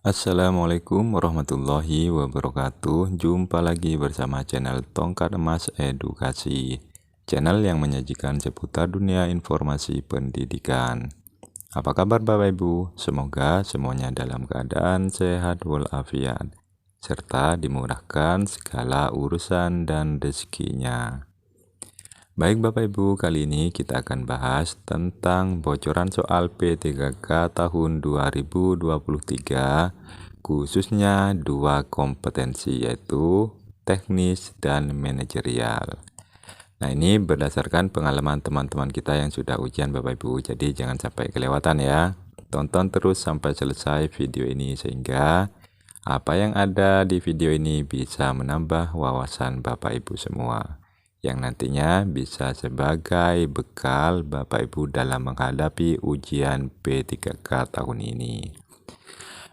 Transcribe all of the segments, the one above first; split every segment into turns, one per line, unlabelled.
Assalamualaikum warahmatullahi wabarakatuh. Jumpa lagi bersama channel Tongkat Emas Edukasi, channel yang menyajikan seputar dunia informasi pendidikan. Apa kabar Bapak Ibu? Semoga semuanya dalam keadaan sehat walafiat, serta dimurahkan segala urusan dan rezekinya. Baik Bapak Ibu, kali ini kita akan bahas tentang bocoran soal P3K tahun 2023, khususnya dua kompetensi yaitu teknis dan manajerial. Nah, ini berdasarkan pengalaman teman-teman kita yang sudah ujian Bapak Ibu, jadi jangan sampai kelewatan ya. Tonton terus sampai selesai video ini sehingga apa yang ada di video ini bisa menambah wawasan Bapak Ibu semua, yang nantinya bisa sebagai bekal Bapak Ibu dalam menghadapi ujian P3K tahun ini.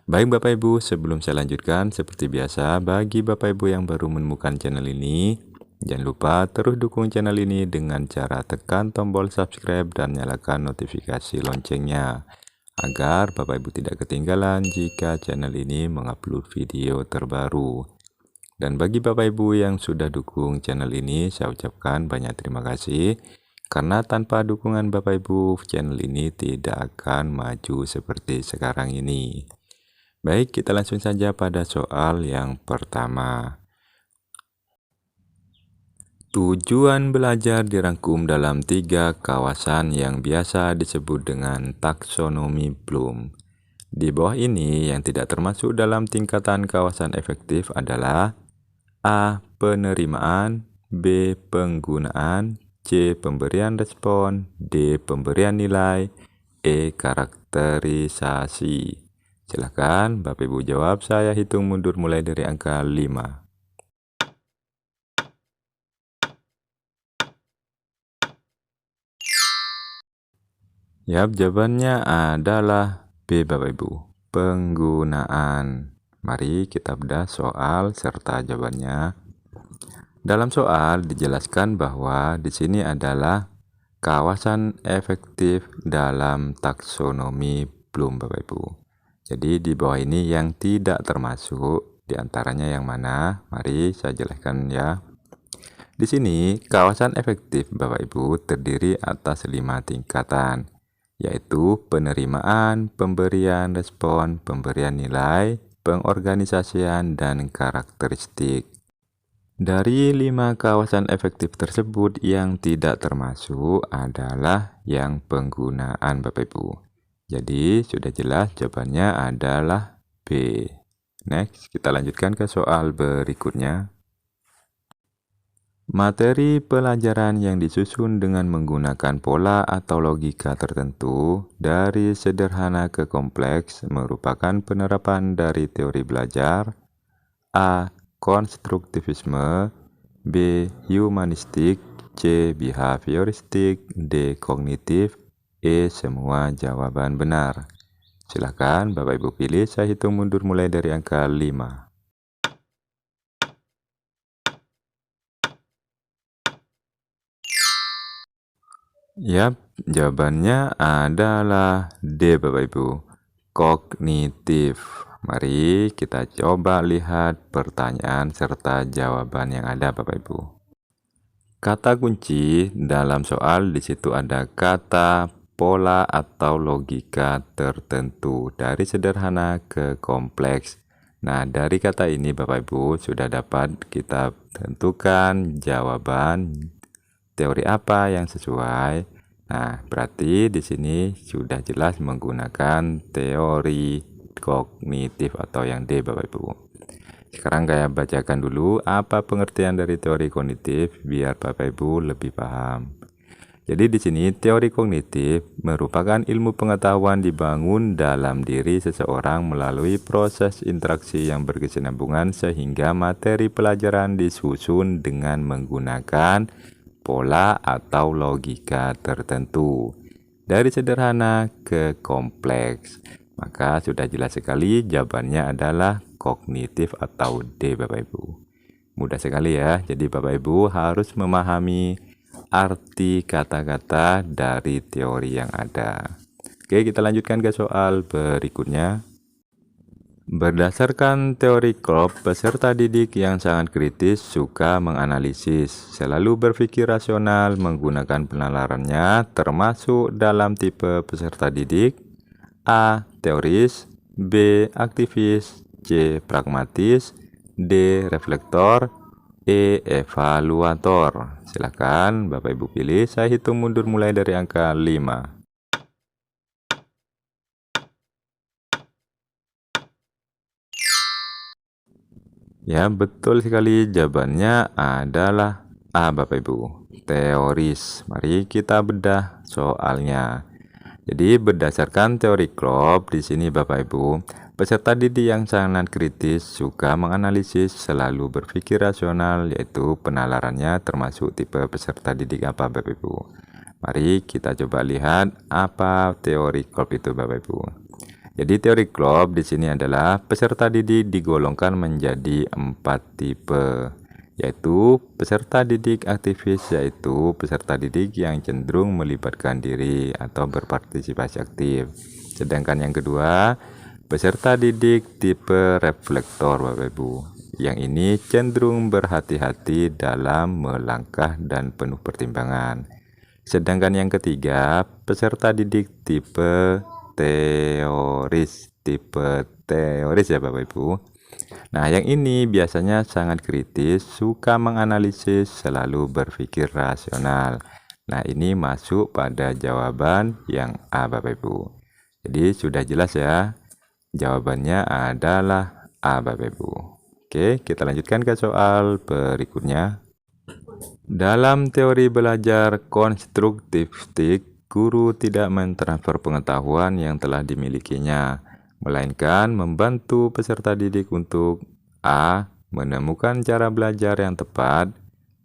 Baik Bapak Ibu, sebelum saya lanjutkan, seperti biasa, bagi Bapak Ibu yang baru menemukan channel ini, jangan lupa terus dukung channel ini dengan cara tekan tombol subscribe dan nyalakan notifikasi loncengnya, agar Bapak Ibu tidak ketinggalan jika channel ini mengupload video terbaru. Dan bagi Bapak Ibu yang sudah dukung channel ini, saya ucapkan banyak terima kasih. Karena tanpa dukungan Bapak Ibu, channel ini tidak akan maju seperti sekarang ini. Baik, kita langsung saja pada soal yang pertama. Tujuan belajar dirangkum dalam 3 kawasan yang biasa disebut dengan taksonomi Bloom. Di bawah ini yang tidak termasuk dalam tingkatan kawasan efektif adalah A. Penerimaan, B. Penggunaan, C. Pemberian respon, D. Pemberian nilai, E. Karakterisasi. Silakan Bapak Ibu jawab, saya hitung mundur mulai dari angka 5. Yap, jawabannya adalah B Bapak Ibu, penggunaan. Mari kita bedah soal serta jawabannya. Dalam soal dijelaskan bahwa di sini adalah kawasan efektif dalam taksonomi Bloom Bapak Ibu. Jadi di bawah ini yang tidak termasuk diantaranya yang mana? Mari saya jelaskan ya. Di sini kawasan efektif Bapak Ibu terdiri atas 5 tingkatan, yaitu penerimaan, pemberian respon, pemberian nilai, pengorganisasian, dan karakteristik. Dari 5 kawasan efektif tersebut yang tidak termasuk adalah yang penggunaan Bapak Ibu. Jadi sudah jelas jawabannya adalah B. Next, kita lanjutkan ke soal berikutnya. Materi pelajaran yang disusun dengan menggunakan pola atau logika tertentu dari sederhana ke kompleks merupakan penerapan dari teori belajar A. Konstruktivisme, B. Humanistik, C. Behavioristik, D. Kognitif, E. Semua jawaban benar. Silakan Bapak Ibu pilih, saya hitung mundur mulai dari angka 5. Yap, jawabannya adalah D Bapak Ibu, kognitif. Mari kita coba lihat pertanyaan serta jawaban yang ada Bapak Ibu. Kata kunci dalam soal di situ ada kata pola atau logika tertentu dari sederhana ke kompleks. Nah, dari kata ini Bapak Ibu sudah dapat kita tentukan jawaban teori apa yang sesuai. Nah, berarti di sini sudah jelas menggunakan teori kognitif atau yang D Bapak Ibu. Sekarang saya bacakan dulu apa pengertian dari teori kognitif biar Bapak Ibu lebih paham. Jadi di sini teori kognitif merupakan ilmu pengetahuan dibangun dalam diri seseorang melalui proses interaksi yang berkesinambungan sehingga materi pelajaran disusun dengan menggunakan pola atau logika tertentu dari sederhana ke kompleks. Maka sudah jelas sekali jawabannya adalah kognitif atau D Bapak Ibu. Mudah sekali ya. Jadi Bapak Ibu harus memahami arti kata-kata dari teori yang ada. Oke, kita lanjutkan ke soal berikutnya. Berdasarkan teori Kolb, peserta didik yang sangat kritis suka menganalisis, selalu berpikir rasional menggunakan penalarannya, termasuk dalam tipe peserta didik A. Teoris, B. Aktivis, C. Pragmatis, D. Reflektor, E. Evaluator. Silakan Bapak Ibu pilih, saya hitung mundur mulai dari angka 5. Ya, betul sekali, jawabannya adalah A, Bapak Ibu. Teoris. Mari kita bedah soalnya. Jadi berdasarkan teori Kolb di sini Bapak Ibu, peserta didik yang sangat kritis suka menganalisis, selalu berpikir rasional, yaitu penalarannya termasuk tipe peserta didik apa Bapak Ibu. Mari kita coba lihat apa teori Kolb itu Bapak Ibu. Jadi teori Kolb di sini adalah peserta didik digolongkan menjadi 4 tipe, yaitu peserta didik aktivis, yaitu peserta didik yang cenderung melibatkan diri atau berpartisipasi aktif. Sedangkan yang kedua, peserta didik tipe reflektor Bapak Ibu. Yang ini cenderung berhati-hati dalam melangkah dan penuh pertimbangan. Sedangkan yang ketiga, peserta didik tipe teoris ya Bapak Ibu. Nah, yang ini biasanya sangat kritis, suka menganalisis, selalu berpikir rasional. Nah, ini masuk pada jawaban yang A Bapak Ibu. Jadi sudah jelas ya, jawabannya adalah A Bapak Ibu. Oke, kita lanjutkan ke soal berikutnya. Dalam teori belajar konstruktivistik, guru tidak mentransfer pengetahuan yang telah dimilikinya, melainkan membantu peserta didik untuk A. Menemukan cara belajar yang tepat,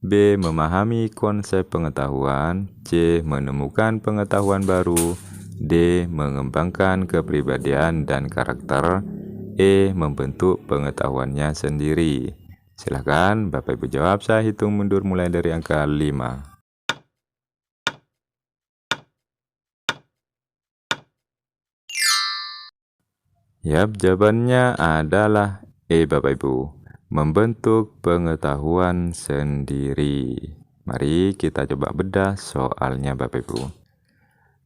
B. Memahami konsep pengetahuan, C. Menemukan pengetahuan baru, D. Mengembangkan kepribadian dan karakter, E. Membentuk pengetahuannya sendiri. Silakan Bapak Ibu jawab, saya hitung mundur mulai dari angka 5. Yap, jawabannya adalah E Bapak Ibu. Membentuk pengetahuan sendiri. Mari kita coba bedah soalnya Bapak Ibu.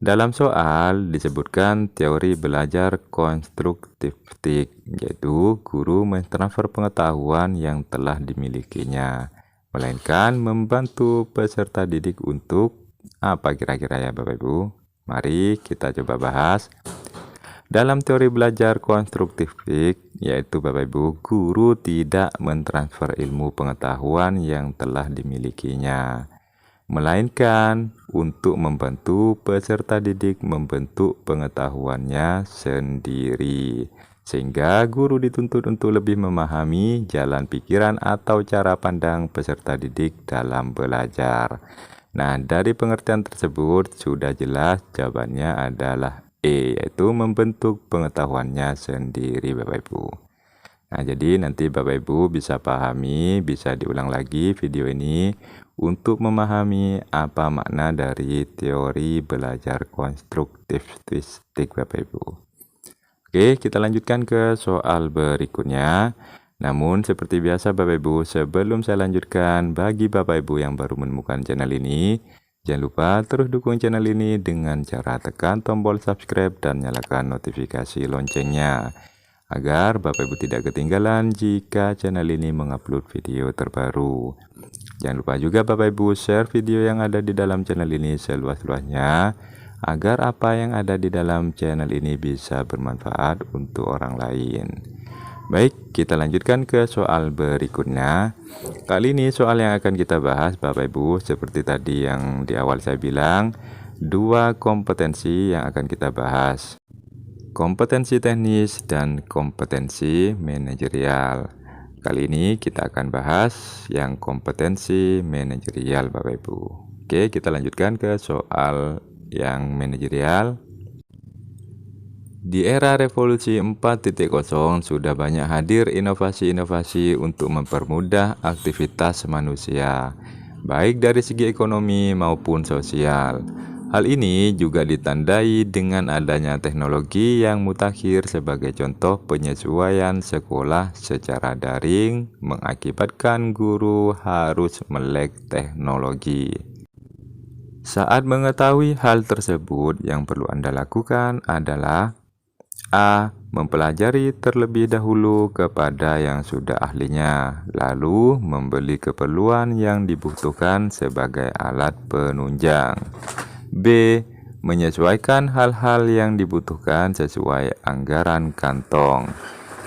Dalam soal disebutkan teori belajar konstruktivistik, yaitu guru mentransfer pengetahuan yang telah dimilikinya, melainkan membantu peserta didik untuk apa kira-kira ya Bapak Ibu? Mari kita coba bahas. Dalam teori belajar konstruktivistik, yaitu Bapak Ibu, guru tidak mentransfer ilmu pengetahuan yang telah dimilikinya, melainkan untuk membantu peserta didik membentuk pengetahuannya sendiri. Sehingga guru dituntut untuk lebih memahami jalan pikiran atau cara pandang peserta didik dalam belajar. Nah, dari pengertian tersebut sudah jelas jawabannya adalah E, yaitu membentuk pengetahuannya sendiri Bapak Ibu. Nah, jadi nanti Bapak Ibu bisa pahami, bisa diulang lagi video ini untuk memahami apa makna dari teori belajar konstruktivistik Bapak Ibu. Oke, kita lanjutkan ke soal berikutnya. Namun seperti biasa Bapak Ibu, sebelum saya lanjutkan, bagi Bapak Ibu yang baru menemukan channel ini, jangan lupa terus dukung channel ini dengan cara tekan tombol subscribe dan nyalakan notifikasi loncengnya, agar Bapak Ibu tidak ketinggalan jika channel ini mengupload video terbaru. Jangan lupa juga Bapak Ibu share video yang ada di dalam channel ini seluas-luasnya, agar apa yang ada di dalam channel ini bisa bermanfaat untuk orang lain. Baik, kita lanjutkan ke soal berikutnya. Kali ini soal yang akan kita bahas Bapak Ibu, seperti tadi yang di awal saya bilang, 2 kompetensi yang akan kita bahas. Kompetensi teknis dan kompetensi manajerial. Kali ini kita akan bahas yang kompetensi manajerial Bapak Ibu. Oke, kita lanjutkan ke soal yang manajerial. Di era revolusi 4.0 sudah banyak hadir inovasi-inovasi untuk mempermudah aktivitas manusia, baik dari segi ekonomi maupun sosial. Hal ini juga ditandai dengan adanya teknologi yang mutakhir sebagai contoh penyesuaian sekolah secara daring mengakibatkan guru harus melek teknologi. Saat mengetahui hal tersebut, yang perlu Anda lakukan adalah A. Mempelajari terlebih dahulu kepada yang sudah ahlinya, lalu membeli keperluan yang dibutuhkan sebagai alat penunjang. B. Menyesuaikan hal-hal yang dibutuhkan sesuai anggaran kantong.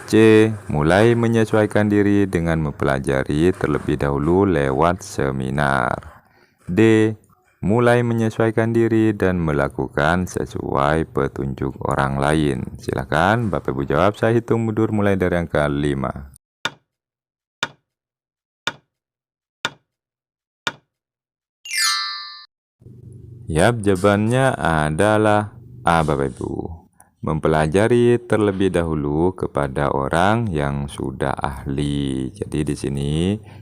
C. Mulai menyesuaikan diri dengan mempelajari terlebih dahulu lewat seminar. D. Mulai menyesuaikan diri dan melakukan sesuai petunjuk orang lain. Silakan Bapak Ibu jawab, saya hitung mundur mulai dari angka 5. Yap, jawabannya adalah A, Bapak Ibu. Mempelajari terlebih dahulu kepada orang yang sudah ahli. Jadi di sini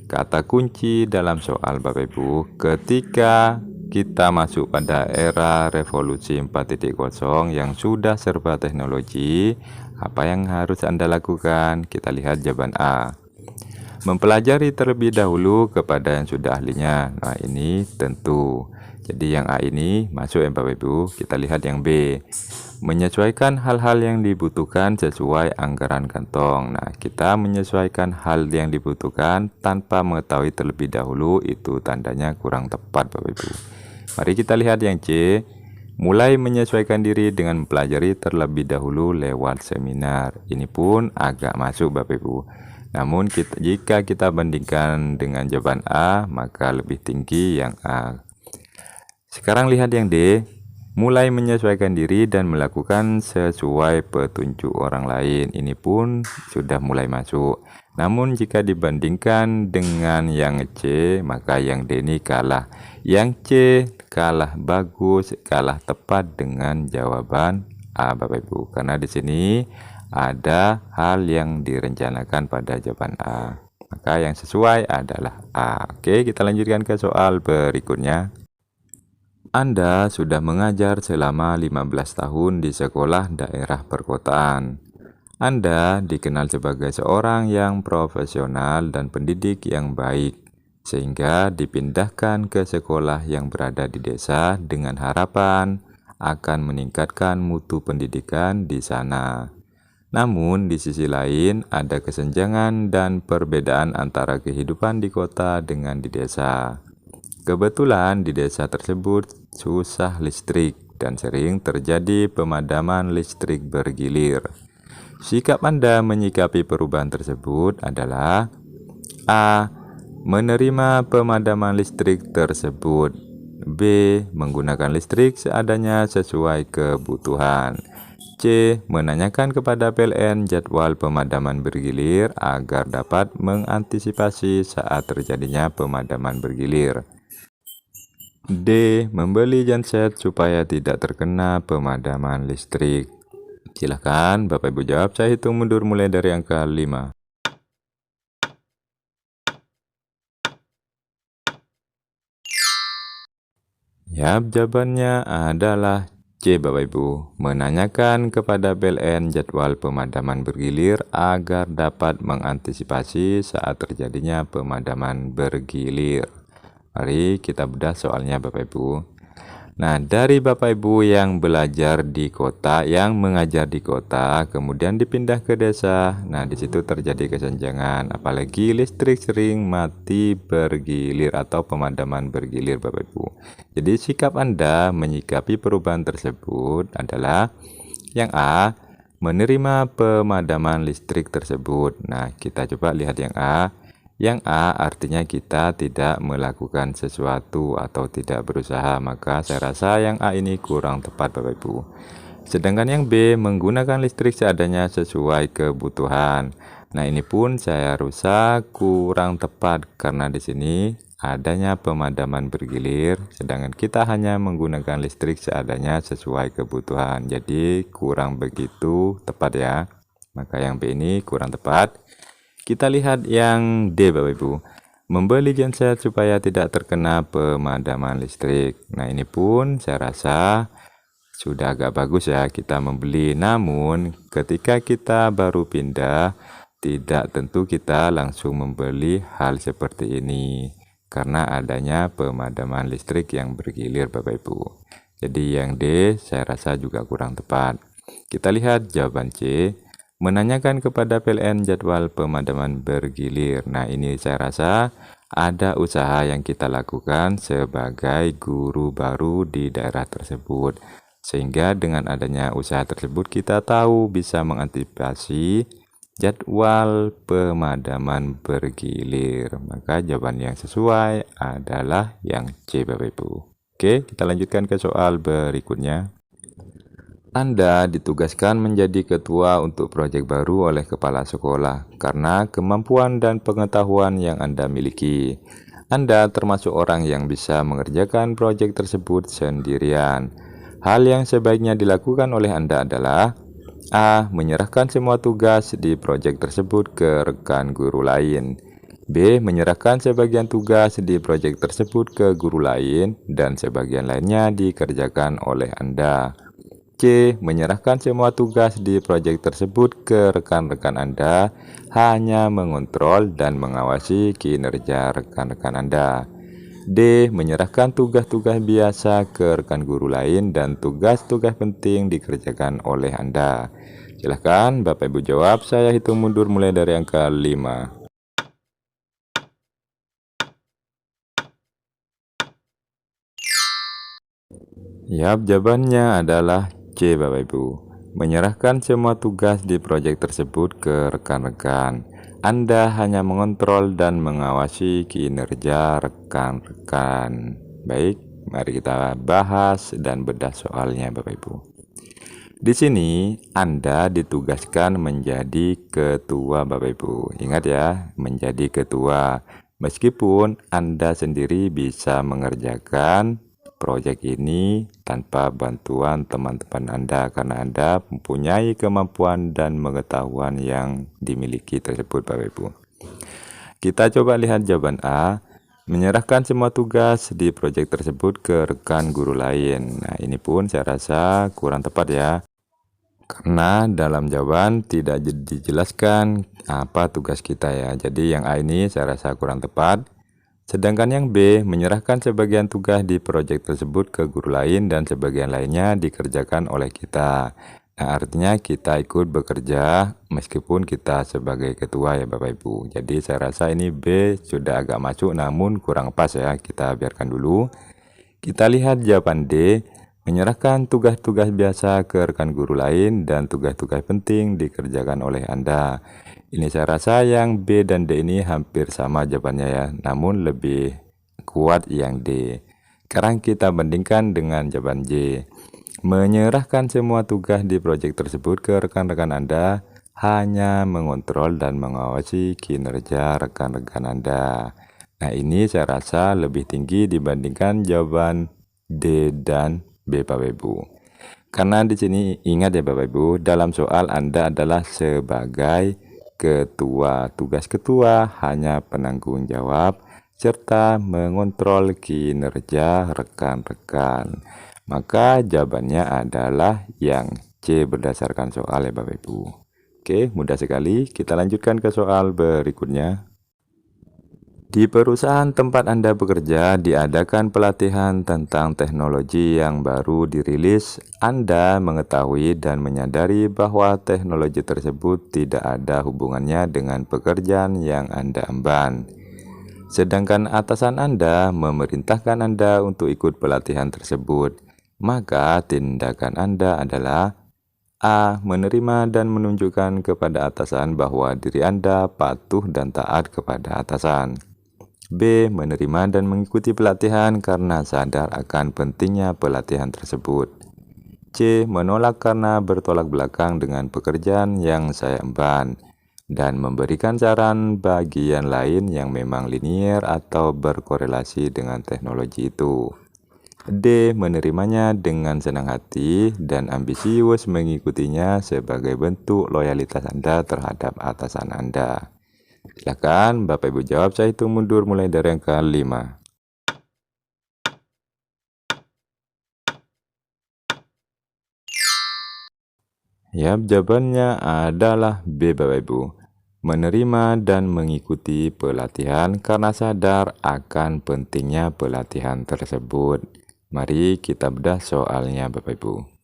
kata kunci dalam soal Bapak Ibu, ketika kita masuk pada era revolusi 4.0 yang sudah serba teknologi, apa yang harus Anda lakukan? Kita lihat jawaban A. Mempelajari terlebih dahulu kepada yang sudah ahlinya. Nah, ini tentu. Jadi yang A ini masuk ya Bapak Ibu. Kita lihat yang B. Menyesuaikan hal-hal yang dibutuhkan sesuai anggaran kantong. Nah, kita menyesuaikan hal yang dibutuhkan tanpa mengetahui terlebih dahulu, itu tandanya kurang tepat Bapak Ibu. Mari kita lihat yang C. Mulai menyesuaikan diri dengan mempelajari terlebih dahulu lewat seminar. Ini pun agak masuk Bapak Ibu. Namun jika kita bandingkan dengan jawaban A, maka lebih tinggi yang A. Sekarang lihat yang D. Mulai menyesuaikan diri dan melakukan sesuai petunjuk orang lain. Ini pun sudah mulai masuk. Namun jika dibandingkan dengan yang C, maka yang D ini kalah. Yang C kalah bagus, kalah tepat dengan jawaban A Bapak Ibu. Karena di sini ada hal yang direncanakan pada jawaban A. Maka yang sesuai adalah A. Oke, kita lanjutkan ke soal berikutnya. Anda sudah mengajar selama 15 tahun di sekolah daerah perkotaan. Anda dikenal sebagai seorang yang profesional dan pendidik yang baik, sehingga dipindahkan ke sekolah yang berada di desa dengan harapan akan meningkatkan mutu pendidikan di sana. Namun, di sisi lain, ada kesenjangan dan perbedaan antara kehidupan di kota dengan di desa. Kebetulan di desa tersebut susah listrik dan sering terjadi pemadaman listrik bergilir. Sikap Anda menyikapi perubahan tersebut adalah A. Menerima pemadaman listrik tersebut. B. Menggunakan listrik seadanya sesuai kebutuhan. C. Menanyakan kepada PLN jadwal pemadaman bergilir agar dapat mengantisipasi saat terjadinya pemadaman bergilir. D. Membeli genset supaya tidak terkena pemadaman listrik. Silahkan Bapak Ibu jawab, saya hitung mundur mulai dari angka 5. Yap, jawabannya adalah C Bapak Ibu. Menanyakan kepada PLN jadwal pemadaman bergilir agar dapat mengantisipasi saat terjadinya pemadaman bergilir. Mari kita bedah soalnya Bapak Ibu. Nah, dari Bapak Ibu yang belajar di kota, yang mengajar di kota, kemudian dipindah ke desa. Nah, di situ terjadi kesenjangan, apalagi listrik sering mati bergilir atau pemadaman bergilir Bapak Ibu. Jadi sikap Anda menyikapi perubahan tersebut adalah yang A, menerima pemadaman listrik tersebut. Nah, kita coba lihat yang A. Yang A artinya kita tidak melakukan sesuatu atau tidak berusaha, maka saya rasa yang A ini kurang tepat Bapak Ibu. Sedangkan yang B menggunakan listrik seadanya sesuai kebutuhan. Nah, ini pun saya rasa kurang tepat karena di sini adanya pemadaman bergilir, sedangkan kita hanya menggunakan listrik seadanya sesuai kebutuhan. Jadi kurang begitu tepat ya. Maka yang B ini kurang tepat. Kita lihat yang D Bapak Ibu. membeli genset supaya tidak terkena pemadaman listrik. Nah, ini pun saya rasa sudah agak bagus ya kita membeli. Namun, ketika kita baru pindah, tidak tentu kita langsung membeli hal seperti ini karena adanya pemadaman listrik yang bergilir Bapak Ibu. Jadi yang D saya rasa juga kurang tepat. Kita lihat jawaban C, menanyakan kepada PLN jadwal pemadaman bergilir. Nah, ini saya rasa ada usaha yang kita lakukan sebagai guru baru di daerah tersebut. Sehingga dengan adanya usaha tersebut kita tahu bisa mengantisipasi jadwal pemadaman bergilir. Maka jawaban yang sesuai adalah yang C Bapak Ibu. Oke, kita lanjutkan ke soal berikutnya. Anda ditugaskan menjadi ketua untuk proyek baru oleh kepala sekolah karena kemampuan dan pengetahuan yang Anda miliki. Anda termasuk orang yang bisa mengerjakan proyek tersebut sendirian. Hal yang sebaiknya dilakukan oleh Anda adalah A. Menyerahkan semua tugas di proyek tersebut ke rekan guru lain. B. Menyerahkan sebagian tugas di proyek tersebut ke guru lain dan sebagian lainnya dikerjakan oleh Anda. C. Menyerahkan semua tugas di proyek tersebut ke rekan-rekan Anda, hanya mengontrol dan mengawasi kinerja rekan-rekan Anda. D. Menyerahkan tugas-tugas biasa ke rekan guru lain dan tugas-tugas penting dikerjakan oleh Anda. Silahkan Bapak Ibu jawab, saya hitung mundur mulai dari angka 5. Yap, jawabannya adalah C Bapak Ibu. Menyerahkan semua tugas di proyek tersebut ke rekan-rekan. Anda hanya mengontrol dan mengawasi kinerja rekan-rekan. Baik, mari kita bahas dan bedah soalnya Bapak Ibu. Di sini Anda ditugaskan menjadi ketua Bapak Ibu. Ingat ya, menjadi ketua. Meskipun Anda sendiri bisa mengerjakan proyek ini tanpa bantuan teman-teman Anda karena Anda mempunyai kemampuan dan pengetahuan yang dimiliki tersebut Bapak Ibu. Kita coba lihat jawaban A, menyerahkan semua tugas di proyek tersebut ke rekan guru lain. Nah, ini pun saya rasa kurang tepat ya. Karena dalam jawaban tidak dijelaskan apa tugas kita ya. Jadi yang A ini saya rasa kurang tepat. Sedangkan yang B, menyerahkan sebagian tugas di proyek tersebut ke guru lain dan sebagian lainnya dikerjakan oleh kita. Nah, artinya kita ikut bekerja meskipun kita sebagai ketua ya Bapak Ibu. Jadi saya rasa ini B sudah agak masuk namun kurang pas ya. Kita biarkan dulu. Kita lihat jawaban D, menyerahkan tugas-tugas biasa ke rekan guru lain dan tugas-tugas penting dikerjakan oleh Anda. Ini saya rasa yang B dan D ini hampir sama jawabannya ya, namun lebih kuat yang D. Sekarang kita bandingkan dengan jawaban J. Menyerahkan semua tugas di proyek tersebut ke rekan-rekan Anda, hanya mengontrol dan mengawasi kinerja rekan-rekan Anda. Nah, ini saya rasa lebih tinggi dibandingkan jawaban D dan B Bapak Ibu. Karena di sini ingat ya Bapak Ibu, dalam soal Anda adalah sebagai ketua. Tugas ketua hanya penanggung jawab serta mengontrol kinerja rekan-rekan. Maka jawabannya adalah yang C berdasarkan soal ya Bapak Ibu. Oke, mudah sekali. Kita lanjutkan ke soal berikutnya. Di perusahaan tempat Anda bekerja diadakan pelatihan tentang teknologi yang baru dirilis. Anda mengetahui dan menyadari bahwa teknologi tersebut tidak ada hubungannya dengan pekerjaan yang Anda emban. Sedangkan atasan Anda memerintahkan Anda untuk ikut pelatihan tersebut. Maka tindakan Anda adalah A. Menerima dan menunjukkan kepada atasan bahwa diri Anda patuh dan taat kepada atasan. B. Menerima dan mengikuti pelatihan karena sadar akan pentingnya pelatihan tersebut. C. Menolak karena bertolak belakang dengan pekerjaan yang saya emban dan memberikan saran bagian lain yang memang linier atau berkorelasi dengan teknologi itu. D. Menerimanya dengan senang hati dan ambisius mengikutinya sebagai bentuk loyalitas Anda terhadap atasan Anda. Silakan Bapak Ibu jawab, saya hitung mundur mulai dari angka 5. Yap, jawabannya adalah B Bapak Ibu. Menerima dan mengikuti pelatihan karena sadar akan pentingnya pelatihan tersebut. Mari kita bedah soalnya Bapak Ibu.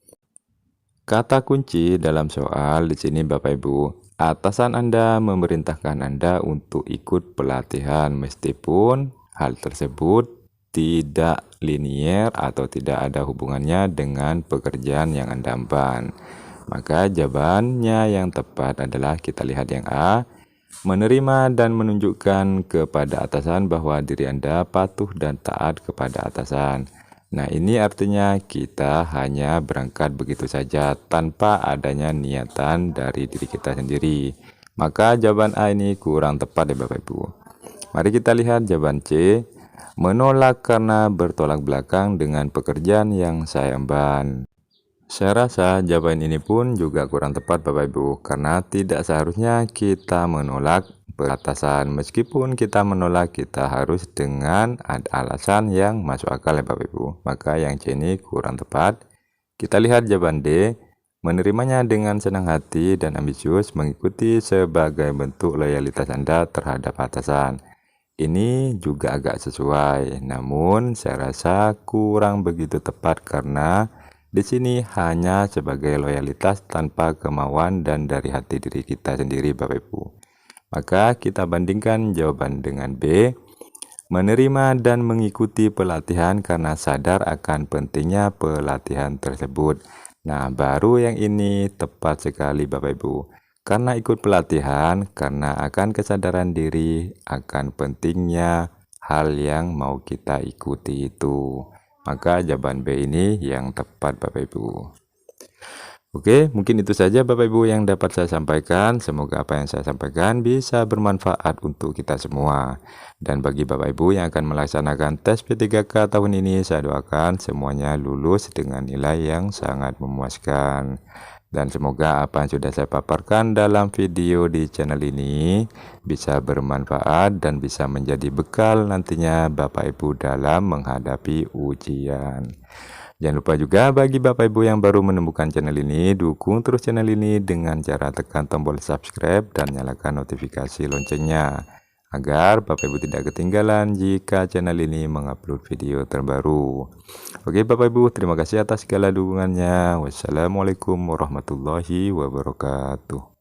Kata kunci dalam soal di sini Bapak Ibu, atasan Anda memerintahkan Anda untuk ikut pelatihan meskipun hal tersebut tidak linier atau tidak ada hubungannya dengan pekerjaan yang Anda emban. Maka jawabannya yang tepat adalah kita lihat yang A, menerima dan menunjukkan kepada atasan bahwa diri Anda patuh dan taat kepada atasan. Nah, ini artinya kita hanya berangkat begitu saja tanpa adanya niatan dari diri kita sendiri. Maka jawaban A ini kurang tepat ya Bapak Ibu. Mari kita lihat jawaban C, menolak karena bertolak belakang dengan pekerjaan yang saya emban. Saya rasa jawaban ini pun juga kurang tepat Bapak Ibu, karena tidak seharusnya kita menolak atasan. Meskipun kita menolak, kita harus dengan alasan yang masuk akal ya Bapak Ibu. Maka yang C ini kurang tepat. Kita lihat jawaban D, menerimanya dengan senang hati dan ambisius mengikuti sebagai bentuk loyalitas Anda terhadap atasan. Ini juga agak sesuai, namun saya rasa kurang begitu tepat karena di sini hanya sebagai loyalitas tanpa kemauan dan dari hati diri kita sendiri Bapak Ibu. Maka kita bandingkan jawaban dengan B, menerima dan mengikuti pelatihan karena sadar akan pentingnya pelatihan tersebut. Nah, baru yang ini tepat sekali Bapak Ibu. Karena ikut pelatihan, karena akan kesadaran diri akan pentingnya hal yang mau kita ikuti itu. Maka jawaban B ini yang tepat Bapak Ibu. Oke, mungkin itu saja Bapak Ibu yang dapat saya sampaikan. Semoga apa yang saya sampaikan bisa bermanfaat untuk kita semua. Dan bagi Bapak Ibu yang akan melaksanakan tes P3K tahun ini, saya doakan semuanya lulus dengan nilai yang sangat memuaskan. Dan semoga apa yang sudah saya paparkan dalam video di channel ini bisa bermanfaat dan bisa menjadi bekal nantinya Bapak Ibu dalam menghadapi ujian. Jangan lupa juga bagi Bapak Ibu yang baru menemukan channel ini, dukung terus channel ini dengan cara tekan tombol subscribe dan nyalakan notifikasi loncengnya, agar Bapak Ibu tidak ketinggalan jika channel ini mengupload video terbaru. Oke Bapak Ibu, terima kasih atas segala dukungannya. Wassalamualaikum warahmatullahi wabarakatuh.